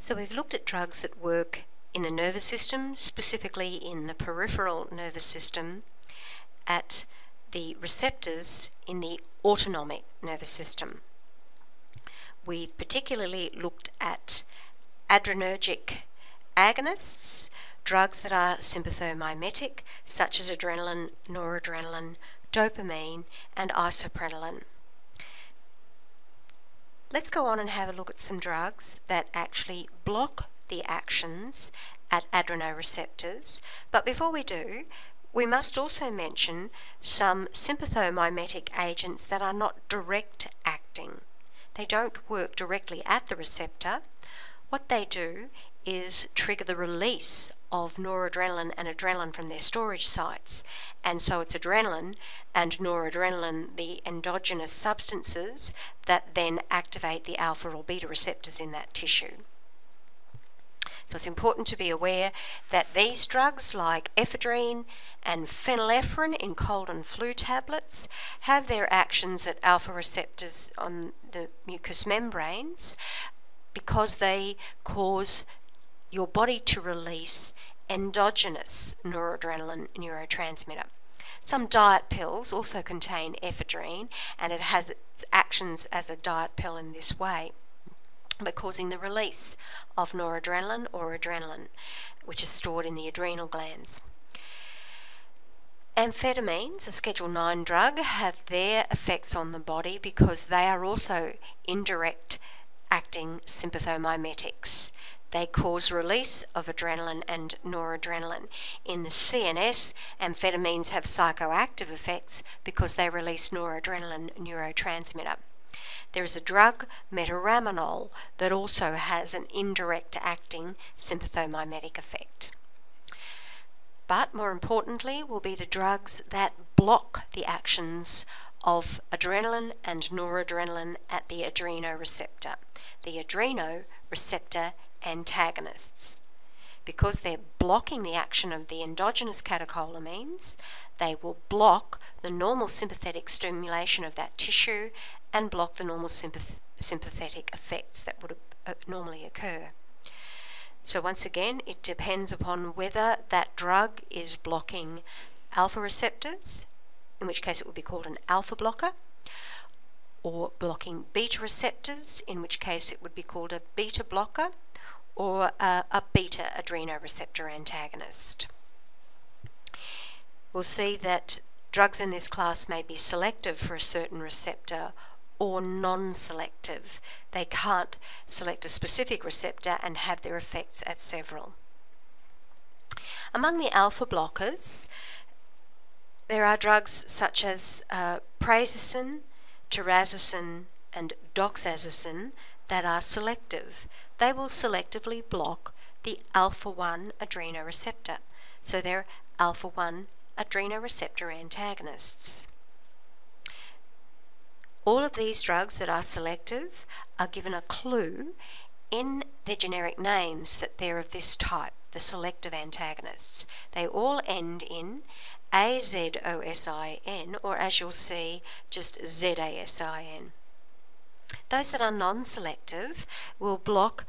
So we've looked at drugs that work in the nervous system, specifically in the peripheral nervous system, at the receptors in the autonomic nervous system. We've particularly looked at adrenergic agonists, drugs that are sympathomimetic, such as adrenaline, noradrenaline, dopamine, and isoprenaline. Let's go on and have a look at some drugs that actually block the actions at adrenoreceptors. But before we do, we must also mention some sympathomimetic agents that are not direct acting. They don't work directly at the receptor. What they do is trigger the release of noradrenaline and adrenaline from their storage sites. And so it's adrenaline and noradrenaline, the endogenous substances, that then activate the alpha or beta receptors in that tissue. So it's important to be aware that these drugs, like ephedrine and phenylephrine in cold and flu tablets, have their actions at alpha receptors on the mucous membranes because they cause your body to release endogenous noradrenaline neurotransmitter. Some diet pills also contain ephedrine, and it has its actions as a diet pill in this way, by causing the release of noradrenaline or adrenaline, which is stored in the adrenal glands. Amphetamines, a Schedule 9 drug, have their effects on the body because they are also indirect acting sympathomimetics. They cause release of adrenaline and noradrenaline. In the CNS, amphetamines have psychoactive effects because they release noradrenaline neurotransmitter. There is a drug, metaraminol, that also has an indirect acting sympathomimetic effect. But more importantly will be the drugs that block the actions of adrenaline and noradrenaline at the adrenoreceptor, the adrenoreceptor antagonists. Because they're blocking the action of the endogenous catecholamines, they will block the normal sympathetic stimulation of that tissue and block the normal sympathetic effects that would normally occur. So once again, it depends upon whether that drug is blocking alpha receptors, in which case it would be called an alpha blocker, or blocking beta receptors, in which case it would be called a beta blocker, or a beta adrenoreceptor antagonist. We'll see that drugs in this class may be selective for a certain receptor or non-selective. They can't select a specific receptor and have their effects at several. Among the alpha blockers, there are drugs such as prazosin, terazosin, and doxazosin that are selective. They will selectively block the alpha-1 adrenoreceptor. So they're alpha-1 adrenoreceptor antagonists. All of these drugs that are selective are given a clue in their generic names that they're of this type, the selective antagonists. They all end in azosin, or as you'll see, just zasin. Those that are non-selective will block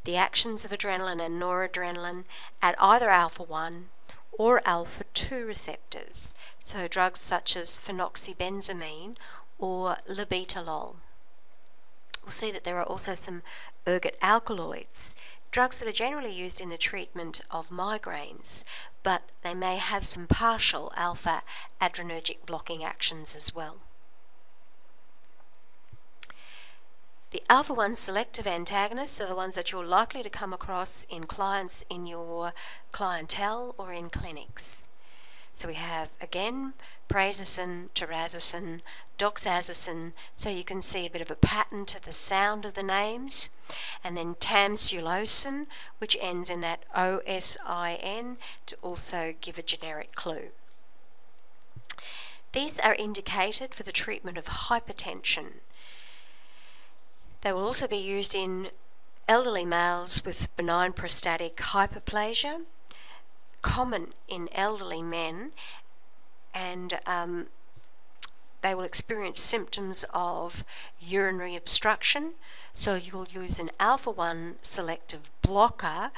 the actions of adrenaline and noradrenaline at either alpha-1 or alpha-2 receptors, so drugs such as phenoxybenzamine or labetalol. We'll see that there are also some ergot alkaloids, drugs that are generally used in the treatment of migraines, but they may have some partial alpha adrenergic blocking actions as well. The alpha-1 selective antagonists are the ones that you're likely to come across in clients in your clientele or in clinics. So we have, again, prazosin, terazosin, doxazosin, so you can see a bit of a pattern to the sound of the names, and then tamsulosin, which ends in that osin, to also give a generic clue. These are indicated for the treatment of hypertension. They will also be used in elderly males with benign prostatic hyperplasia, common in elderly men, and they will experience symptoms of urinary obstruction, so you'll use an alpha-1 selective blocker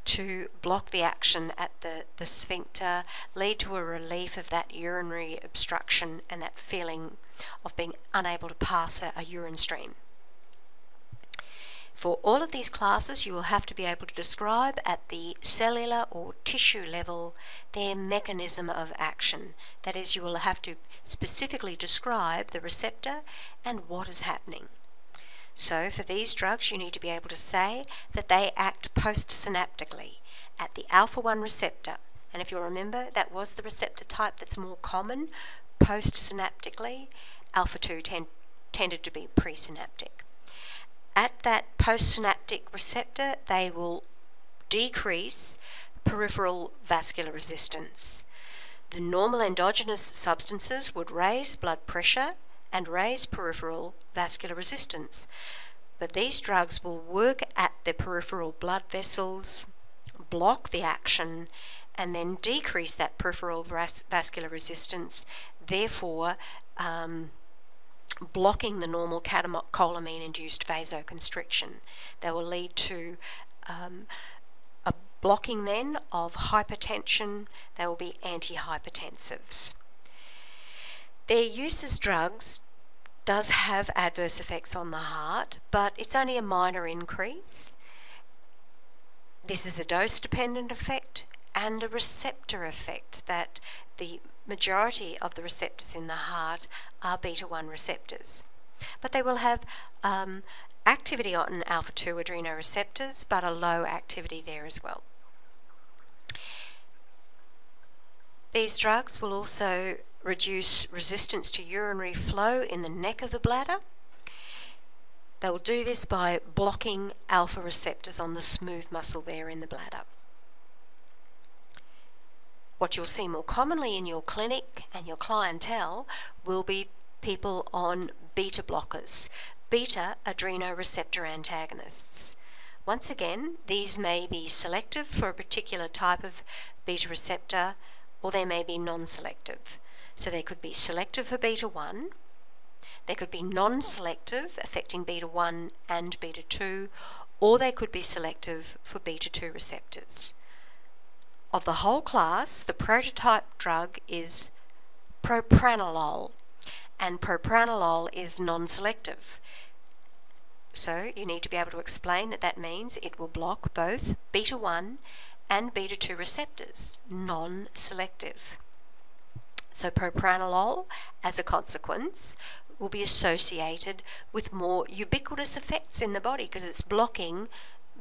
to block the action at the sphincter, lead to a relief of that urinary obstruction and that feeling of being unable to pass a urine stream. For all of these classes, you will have to be able to describe at the cellular or tissue level their mechanism of action. That is, you will have to specifically describe the receptor and what is happening. So for these drugs, you need to be able to say that they act postsynaptically at the alpha-1 receptor. And if you'll remember, that was the receptor type that's more common postsynaptically. Alpha-2 tended to be presynaptic. At that postsynaptic receptor, they will decrease peripheral vascular resistance. The normal endogenous substances would raise blood pressure and raise peripheral vascular resistance. But these drugs will work at the peripheral blood vessels, block the action, and then decrease that peripheral vascular resistance, therefore blocking the normal catecholamine-induced vasoconstriction. They will lead to a blocking then of hypertension. They will be antihypertensives. Their use as drugs does have adverse effects on the heart, but it's only a minor increase. This is a dose-dependent effect and a receptor effect, that the majority of the receptors in the heart are beta-1 receptors. But they will have activity on alpha-2 adrenoreceptors, but a low activity there as well. These drugs will also reduce resistance to urinary flow in the neck of the bladder. They will do this by blocking alpha receptors on the smooth muscle there in the bladder. What you'll see more commonly in your clinic and your clientele will be people on beta blockers, beta adrenoreceptor antagonists. Once again, these may be selective for a particular type of beta receptor, or they may be non-selective. So they could be selective for beta-1, they could be non-selective, affecting beta-1 and beta-2, or they could be selective for beta-2 receptors. Of the whole class, the prototype drug is propranolol, and propranolol is non-selective. So you need to be able to explain that that means it will block both beta-1 and beta-2 receptors, non-selective. So propranolol, as a consequence, will be associated with more ubiquitous effects in the body because it's blocking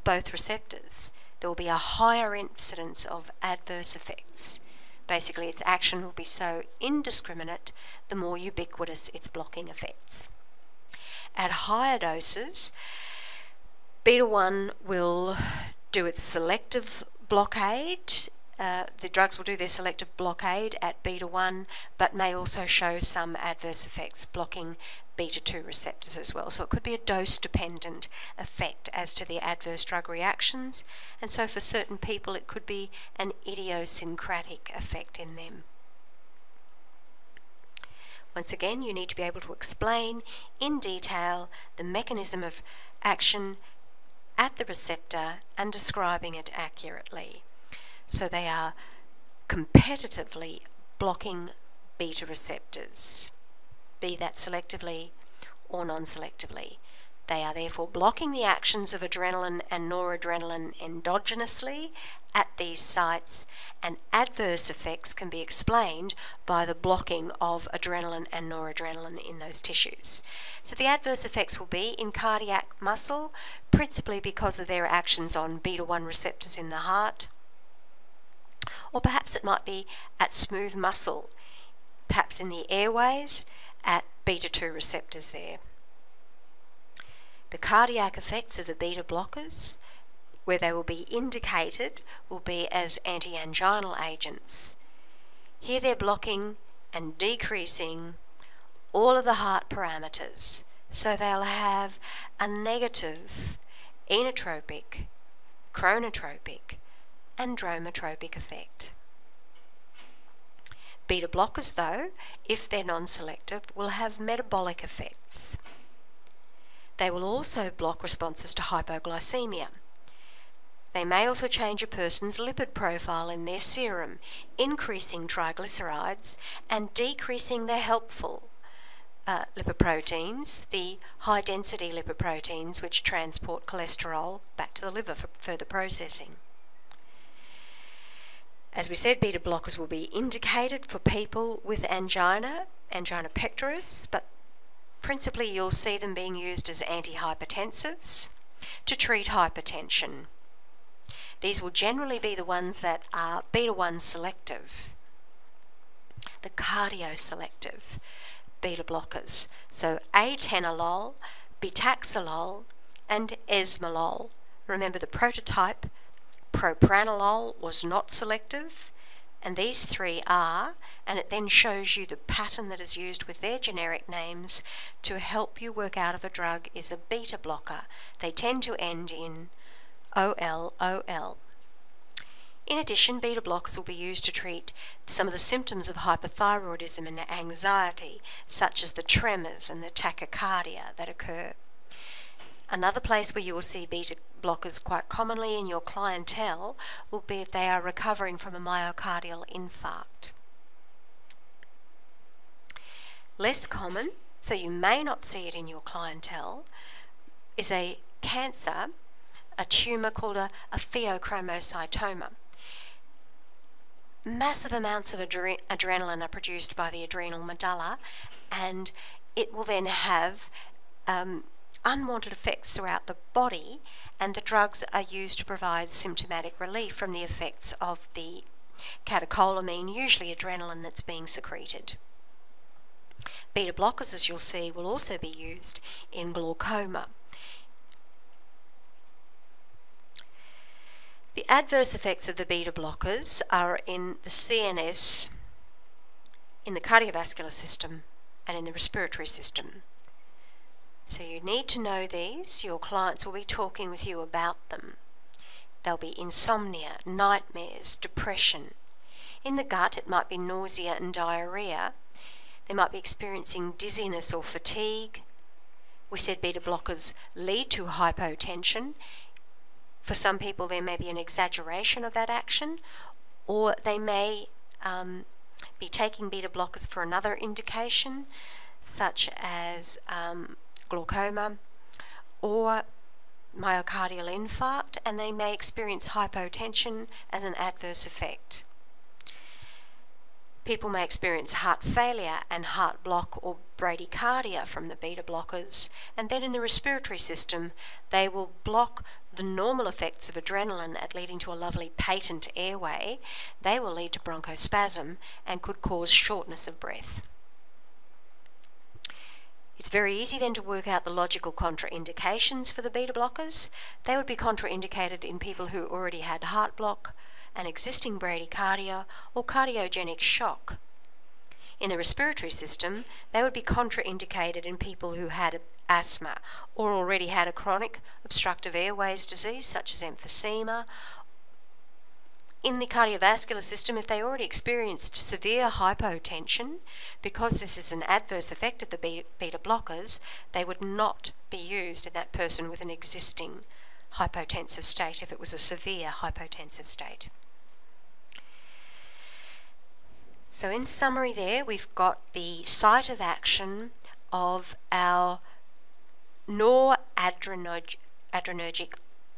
both receptors. There will be a higher incidence of adverse effects. Basically, its action will be so indiscriminate, the more ubiquitous its blocking effects. At higher doses, beta-1 will do its selective blockade. The drugs will do their selective blockade at beta-1, but may also show some adverse effects blocking beta-2 receptors as well. So it could be a dose-dependent effect as to the adverse drug reactions, and so for certain people it could be an idiosyncratic effect in them. Once again, you need to be able to explain in detail the mechanism of action at the receptor and describing it accurately. So they are competitively blocking beta receptors, be that selectively or non-selectively. They are therefore blocking the actions of adrenaline and noradrenaline endogenously at these sites, and adverse effects can be explained by the blocking of adrenaline and noradrenaline in those tissues. So the adverse effects will be in cardiac muscle, principally because of their actions on beta-1 receptors in the heart, or perhaps it might be at smooth muscle, perhaps in the airways, at beta-2 receptors there. The cardiac effects of the beta blockers, where they will be indicated, will be as anti-anginal agents. Here they're blocking and decreasing all of the heart parameters, so they'll have a negative inotropic, chronotropic, and dromotropic effect. Beta blockers, though, if they're non-selective, will have metabolic effects. They will also block responses to hypoglycemia. They may also change a person's lipid profile in their serum, increasing triglycerides and decreasing the helpful lipoproteins, the high-density lipoproteins which transport cholesterol back to the liver for further processing. As we said, beta blockers will be indicated for people with angina pectoris, but principally you'll see them being used as antihypertensives to treat hypertension. These will generally be the ones that are beta-1 selective, the cardioselective beta blockers. So atenolol, betaxolol and esmolol. Remember, the prototype propranolol was not selective, and these three are, and it then shows you the pattern that is used with their generic names to help you work out if a drug is a beta blocker. They tend to end in OL. In addition, beta blockers will be used to treat some of the symptoms of hypothyroidism and anxiety, such as the tremors and the tachycardia that occur. Another place where you will see beta blockers quite commonly in your clientele will be if they are recovering from a myocardial infarct. Less common, so you may not see it in your clientele, is a cancer, a tumour called a pheochromocytoma. Massive amounts of adrenaline are produced by the adrenal medulla, and it will then have unwanted effects throughout the body, and the drugs are used to provide symptomatic relief from the effects of the catecholamine, usually adrenaline, that's being secreted. Beta blockers, as you'll see, will also be used in glaucoma. The adverse effects of the beta blockers are in the CNS, in the cardiovascular system, and in the respiratory system. So you need to know these. Your clients will be talking with you about them. There'll be insomnia, nightmares, depression. In the gut, it might be nausea and diarrhea. They might be experiencing dizziness or fatigue. We said beta blockers lead to hypotension. For some people, there may be an exaggeration of that action, or they may be taking beta blockers for another indication, such as glaucoma or myocardial infarct, and they may experience hypotension as an adverse effect. People may experience heart failure and heart block or bradycardia from the beta blockers, and then in the respiratory system they will block the normal effects of adrenaline at leading to a lovely patent airway. They will lead to bronchospasm and could cause shortness of breath. It's very easy then to work out the logical contraindications for the beta blockers. They would be contraindicated in people who already had heart block, an existing bradycardia, or cardiogenic shock. In the respiratory system, they would be contraindicated in people who had asthma or already had a chronic obstructive airways disease such as emphysema. In the cardiovascular system, if they already experienced severe hypotension, because this is an adverse effect of the beta blockers, they would not be used in that person with an existing hypotensive state if it was a severe hypotensive state. So in summary there, we've got the site of action of our noradrenergic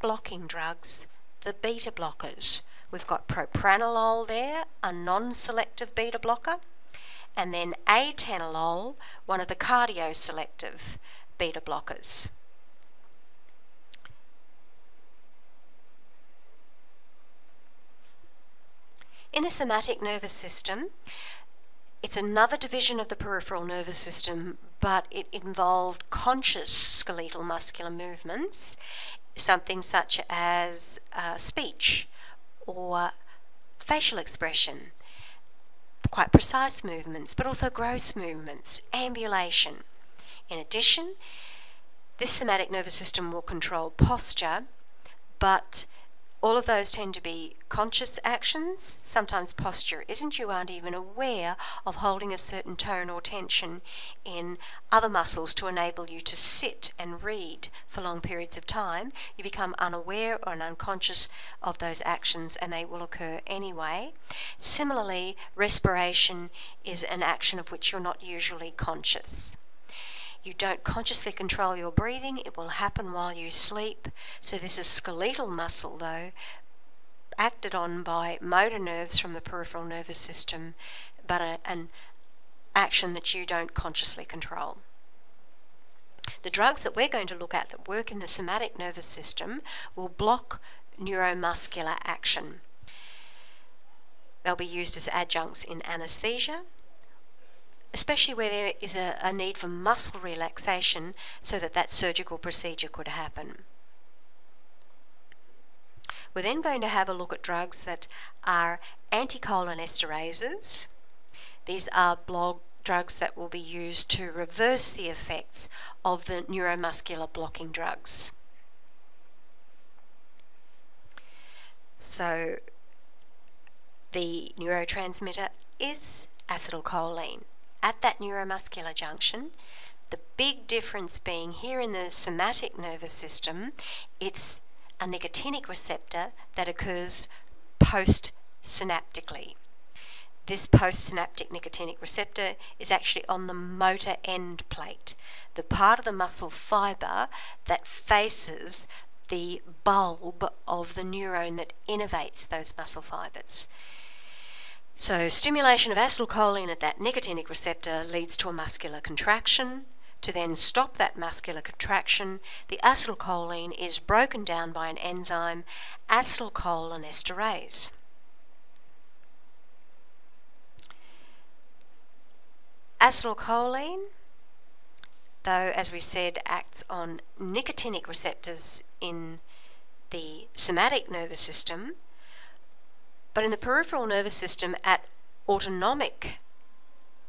blocking drugs, the beta blockers. We've got propranolol there, a non-selective beta blocker, and then atenolol, one of the cardioselective beta blockers. In the somatic nervous system, it's another division of the peripheral nervous system, but it involved conscious skeletal muscular movements, something such as speech or facial expression, quite precise movements, but also gross movements, ambulation. In addition, this somatic nervous system will control posture, but All of those tend to be conscious actions. Sometimes posture isn't. You aren't even aware of holding a certain tone or tension in other muscles to enable you to sit and read for long periods of time. You become unaware or unconscious of those actions, and they will occur anyway. Similarly, respiration is an action of which you're not usually conscious. You don't consciously control your breathing. It will happen while you sleep. So this is skeletal muscle, though, acted on by motor nerves from the peripheral nervous system, but an action that you don't consciously control. The drugs that we're going to look at that work in the somatic nervous system will block neuromuscular action. They'll be used as adjuncts in anesthesia, especially where there is a need for muscle relaxation so that that surgical procedure could happen. We're then going to have a look at drugs that are anticholinesterases. These are drugs that will be used to reverse the effects of the neuromuscular blocking drugs. So the neurotransmitter is acetylcholine. At that neuromuscular junction, the big difference being here in the somatic nervous system, it's a nicotinic receptor that occurs post-synaptically. This post-synaptic nicotinic receptor is actually on the motor end plate, the part of the muscle fibre that faces the bulb of the neuron that innervates those muscle fibres. So stimulation of acetylcholine at that nicotinic receptor leads to a muscular contraction. To then stop that muscular contraction, the acetylcholine is broken down by an enzyme, acetylcholinesterase. Acetylcholine, though, as we said, acts on nicotinic receptors in the somatic nervous system, but in the peripheral nervous system at autonomic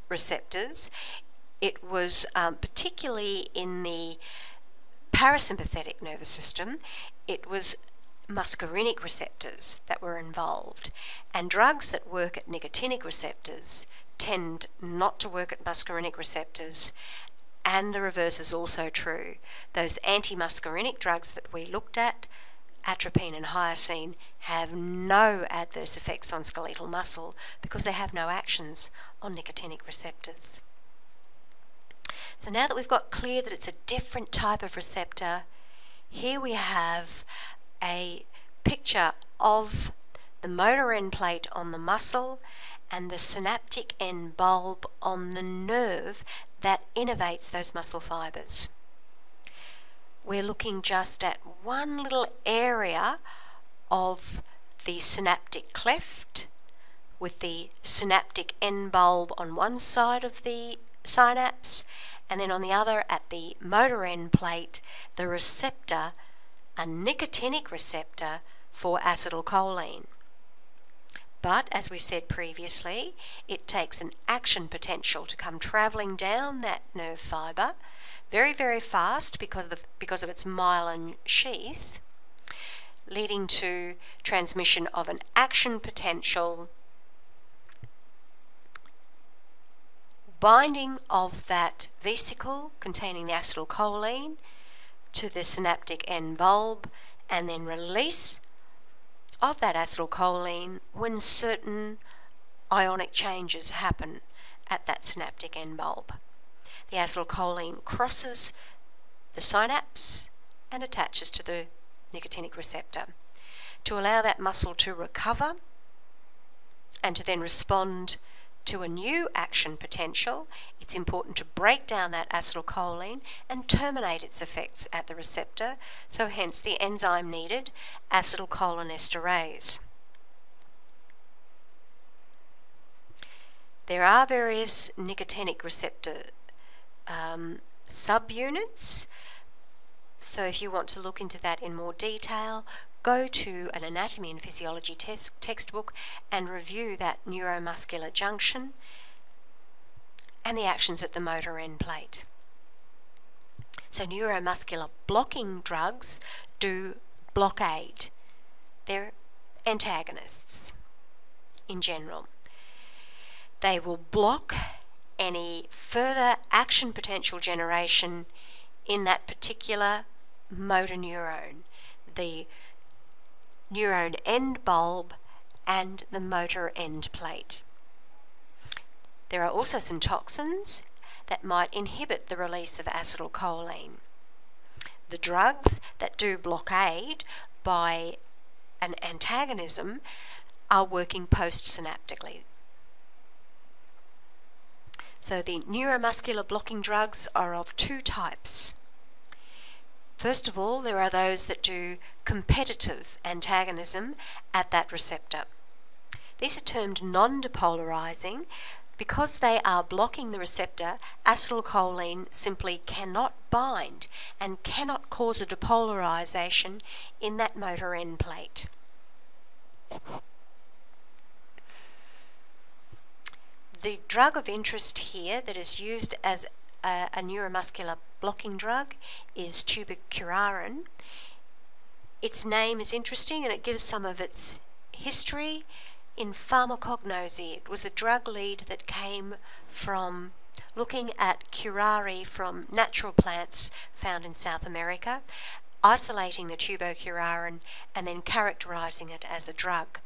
receptors. It was particularly in the parasympathetic nervous system, it was muscarinic receptors that were involved. And drugs that work at nicotinic receptors tend not to work at muscarinic receptors, and the reverse is also true. Those anti-muscarinic drugs that we looked at, atropine and hyoscine, have no adverse effects on skeletal muscle because they have no actions on nicotinic receptors. So now that we've got clear that it's a different type of receptor, here we have a picture of the motor end plate on the muscle and the synaptic end bulb on the nerve that innervates those muscle fibres. We're looking just at one little area of the synaptic cleft with the synaptic end bulb on one side of the synapse, and then on the other at the motor end plate, the receptor, a nicotinic receptor for acetylcholine. But as we said previously, it takes an action potential to come travelling down that nerve fibre very, very fast because of its myelin sheath, leading to transmission of an action potential, binding of that vesicle containing the acetylcholine to the synaptic end bulb, and then release of that acetylcholine when certain ionic changes happen at that synaptic end bulb. The acetylcholine crosses the synapse and attaches to the nicotinic receptor. To allow that muscle to recover and to then respond to a new action potential, it's important to break down that acetylcholine and terminate its effects at the receptor, so hence the enzyme needed, acetylcholinesterase. There are various nicotinic receptor subunits, so if you want to look into that in more detail, go to an anatomy and physiology textbook and review that neuromuscular junction and the actions at the motor end plate. So neuromuscular blocking drugs do blockade They're antagonists in general. They will block any further action potential generation in that particular motor neuron, the neuron end bulb and the motor end plate. There are also some toxins that might inhibit the release of acetylcholine. The drugs that do blockade by an antagonism are working postsynaptically. So the neuromuscular blocking drugs are of two types. First of all, there are those that do competitive antagonism at that receptor. These are termed non-depolarizing. Because they are blocking the receptor, acetylcholine simply cannot bind and cannot cause a depolarization in that motor end plate. The drug of interest here that is used as a neuromuscular blocking drug is tubocurarine. Its name is interesting and it gives some of its history. In pharmacognosy, it was a drug lead that came from looking at curare from natural plants found in South America, isolating the tubocurarine and then characterizing it as a drug.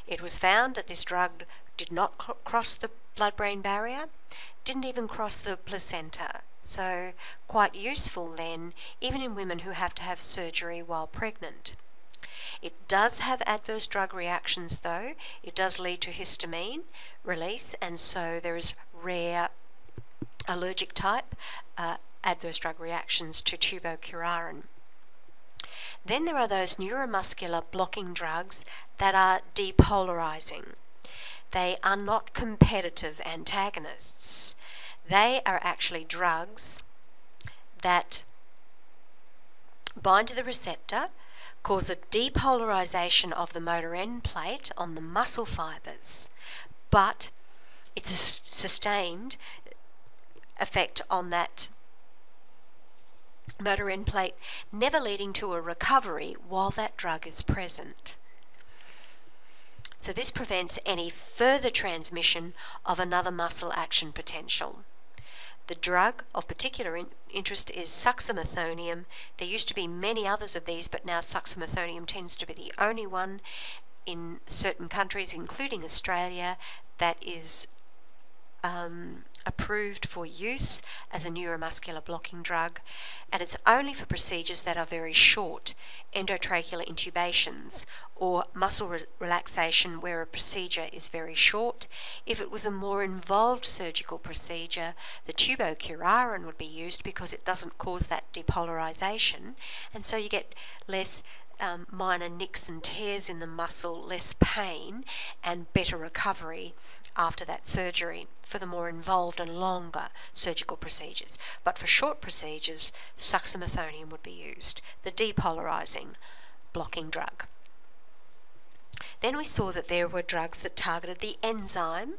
It was found that this drug did not cross the blood-brain barrier, didn't even cross the placenta, so quite useful then, even in women who have to have surgery while pregnant. It does have adverse drug reactions though. It does lead to histamine release, and so there is rare allergic type adverse drug reactions to tubocurarine. Then there are those neuromuscular blocking drugs that are depolarizing. They are not competitive antagonists. They are actually drugs that bind to the receptor, cause a depolarization of the motor end plate on the muscle fibers, but it's a sustained effect on that motor end plate, never leading to a recovery while that drug is present. So this prevents any further transmission of another muscle action potential. The drug of particular interest is succinylcholine. There used to be many others of these, but now succinylcholine tends to be the only one in certain countries, including Australia, that is approved for use as a neuromuscular blocking drug, and it's only for procedures that are very short, endotracheal intubations or muscle relaxation where a procedure is very short. If it was a more involved surgical procedure, the tubocurarine would be used because it doesn't cause that depolarization, and so you get less minor nicks and tears in the muscle, less pain, and better recovery after that surgery for the more involved and longer surgical procedures. But for short procedures, succinylcholine would be used, the depolarizing blocking drug. Then we saw that there were drugs that targeted the enzyme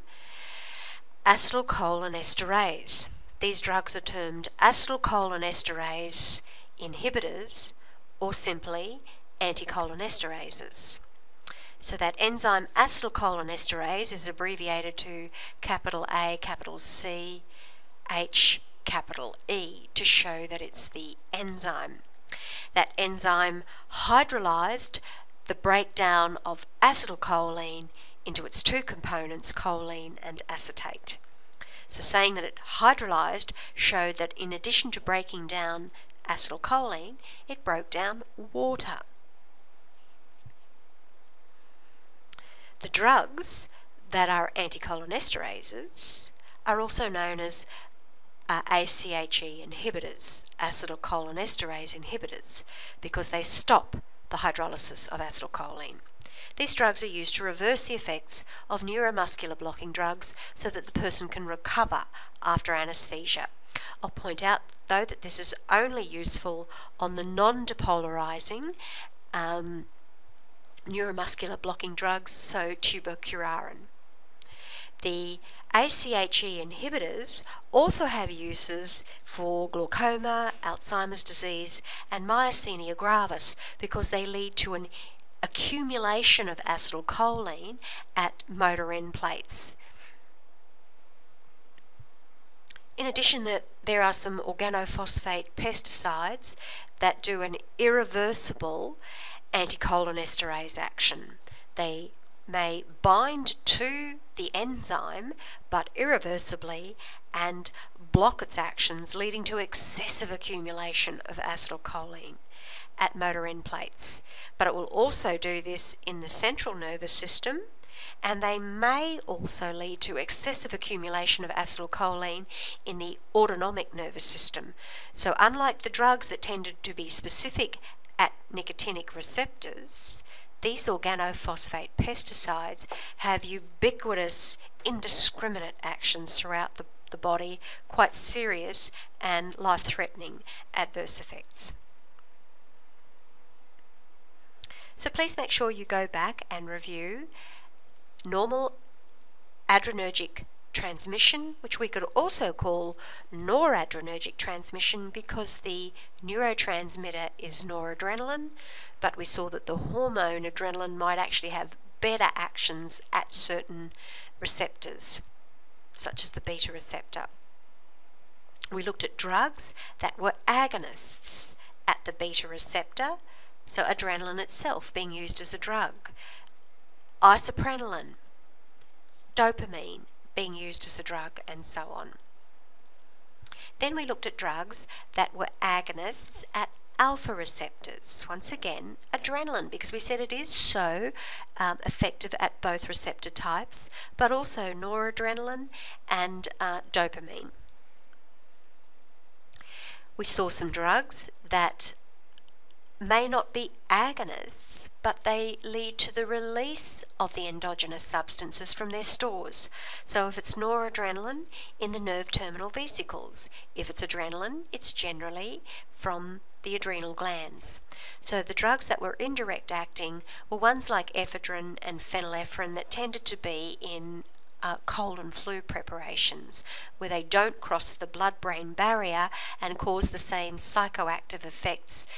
acetylcholinesterase. These drugs are termed acetylcholinesterase inhibitors or simply anticholinesterases. So that enzyme acetylcholinesterase is abbreviated to capital A, capital C, H, capital E to show that it's the enzyme. That enzyme hydrolyzed the breakdown of acetylcholine into its two components, choline and acetate. So saying that it hydrolyzed showed that in addition to breaking down acetylcholine, it broke down water. The drugs that are anticholinesterases are also known as ACHE inhibitors, acetylcholinesterase inhibitors, because they stop the hydrolysis of acetylcholine. These drugs are used to reverse the effects of neuromuscular blocking drugs so that the person can recover after anesthesia. I'll point out though that this is only useful on the non-depolarizing neuromuscular blocking drugs, so tubocurarine. The ACHE inhibitors also have uses for glaucoma, Alzheimer's disease, and myasthenia gravis because they lead to an accumulation of acetylcholine at motor end plates. In addition, there are some organophosphate pesticides that do an irreversible anticholinesterase action. They may bind to the enzyme, but irreversibly, and block its actions, leading to excessive accumulation of acetylcholine at motor end plates. But it will also do this in the central nervous system, and they may also lead to excessive accumulation of acetylcholine in the autonomic nervous system. So unlike the drugs that tended to be specific at nicotinic receptors, these organophosphate pesticides have ubiquitous, indiscriminate actions throughout the body, quite serious and life-threatening adverse effects. So please make sure you go back and review normal adrenergic transmission, which we could also call noradrenergic transmission because the neurotransmitter is noradrenaline, but we saw that the hormone adrenaline might actually have better actions at certain receptors, such as the beta receptor. We looked at drugs that were agonists at the beta receptor, so adrenaline itself being used as a drug, isoprenaline, dopamine being used as a drug, and so on. Then we looked at drugs that were agonists at alpha receptors. Once again, adrenaline, because we said it is so effective at both receptor types, but also noradrenaline and dopamine. We saw some drugs that may not be agonists, but they lead to the release of the endogenous substances from their stores. So if it's noradrenaline, in the nerve terminal vesicles. If it's adrenaline, it's generally from the adrenal glands. So the drugs that were indirect acting were ones like ephedrine and phenylephrine that tended to be in cold and flu preparations, where they don't cross the blood-brain barrier and cause the same psychoactive effects,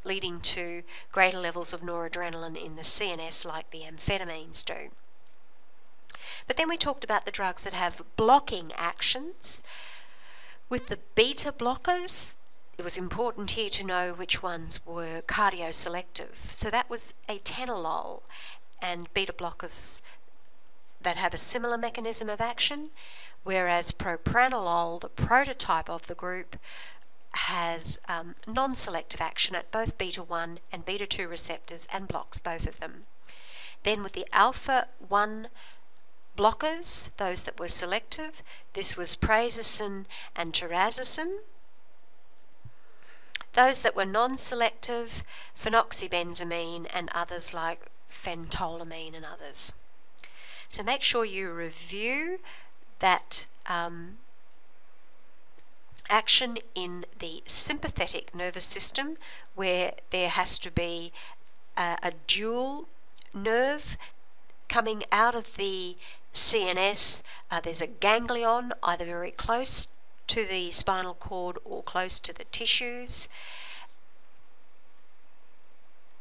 leading to greater levels of noradrenaline in the CNS like the amphetamines do. But then we talked about the drugs that have blocking actions. With the beta blockers, it was important here to know which ones were cardioselective. So that was atenolol and beta blockers that have a similar mechanism of action, whereas propranolol, the prototype of the group, has non-selective action at both beta-1 and beta-2 receptors and blocks both of them. Then with the alpha-1 blockers, those that were selective, this was prazosin and terazosin. Those that were non-selective, phenoxybenzamine and others like phentolamine and others. So make sure you review that action in the sympathetic nervous system, where there has to be a dual nerve coming out of the CNS. There's a ganglion either very close to the spinal cord or close to the tissues.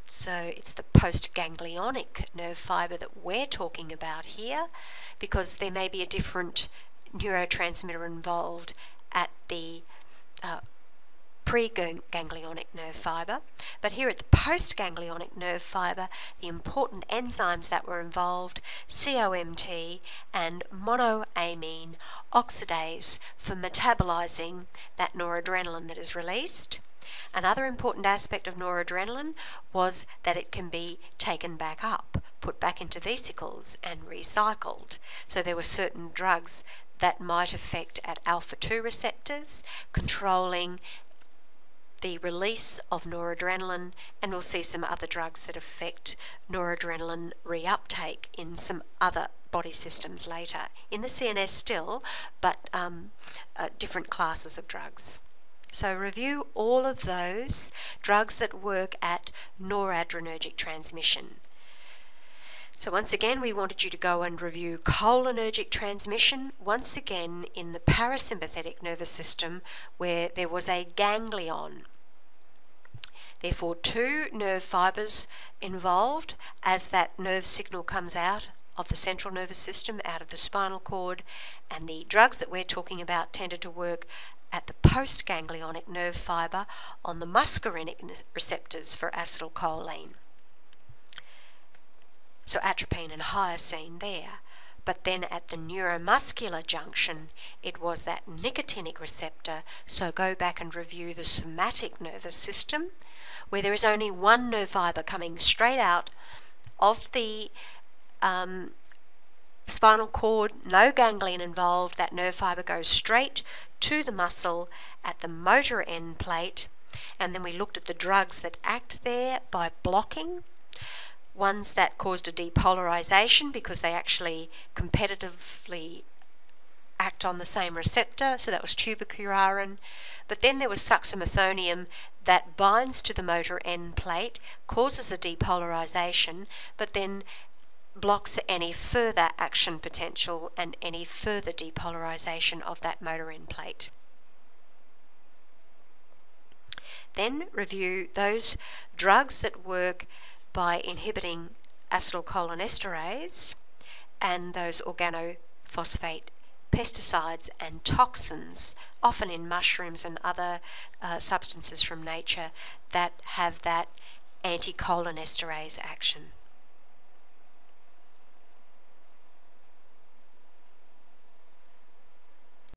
So it's the postganglionic nerve fibre that we're talking about here, because there may be a different neurotransmitter involved at the preganglionic nerve fibre. But here at the postganglionic nerve fibre, the important enzymes that were involved, COMT and monoamine oxidase for metabolizing that noradrenaline that is released. Another important aspect of noradrenaline was that it can be taken back up, put back into vesicles and recycled. So there were certain drugs that might affect at alpha-2 receptors, controlling the release of noradrenaline, and we'll see some other drugs that affect noradrenaline reuptake in some other body systems later. In the CNS still, but different classes of drugs. So review all of those drugs that work at noradrenergic transmission. So once again, we wanted you to go and review cholinergic transmission, once again in the parasympathetic nervous system, where there was a ganglion. Therefore, 2 nerve fibres involved as that nerve signal comes out of the central nervous system, out of the spinal cord, and the drugs that we're talking about tended to work at the postganglionic nerve fibre on the muscarinic receptors for acetylcholine. So atropine and hyoscine there. But then at the neuromuscular junction, it was that nicotinic receptor. So go back and review the somatic nervous system, where there is only one nerve fibre coming straight out of the spinal cord, no ganglion involved. That nerve fibre goes straight to the muscle at the motor end plate, and then we looked at the drugs that act there by blocking. Ones that caused a depolarization because they actually competitively act on the same receptor, so that was tubocurarine. But then there was succinylcholine that binds to the motor end plate, causes a depolarization, but then blocks any further action potential and any further depolarization of that motor end plate. Then review those drugs that work by inhibiting acetylcholinesterase and those organophosphate pesticides and toxins, often in mushrooms and other substances from nature that have that anticholinesterase action.